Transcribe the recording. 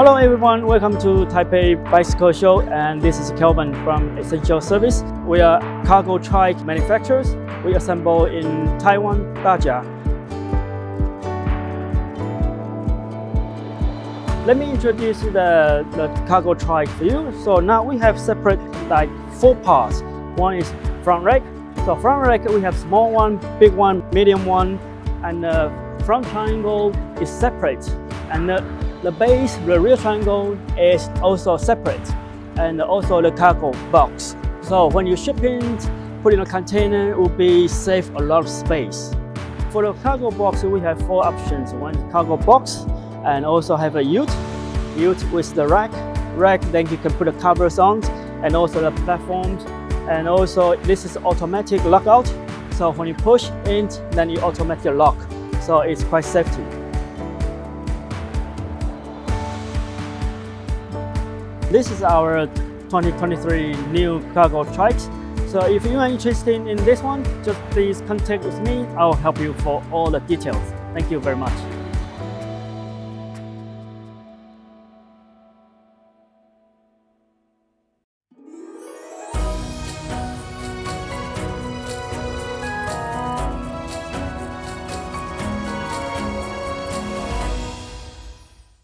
Hello everyone, welcome to Taipei Bicycle Show, and this is Kelvin from Essential Service. We are cargo trike manufacturers. We assemble in Taiwan, Dajia. Let me introduce the cargo trike for you. So now we have separate like 4 parts. One is front rack. So front rack we have small one, big one, medium one, and the front triangle is separate. And the base, the rear triangle is also separate, and also the cargo box. So when you ship in, put in a container, it will be save a lot of space. For the cargo box, we have 4 options. One is cargo box, and also have a ute with the rack, then you can put the covers on, and also the platforms, and also this is automatic lockout. So when you push in, then you automatically lock. So it's quite safety. This is our 2023 new cargo trikes. So if you are interested in this one, just please contact with me. I'll help you for all the details. Thank you very much.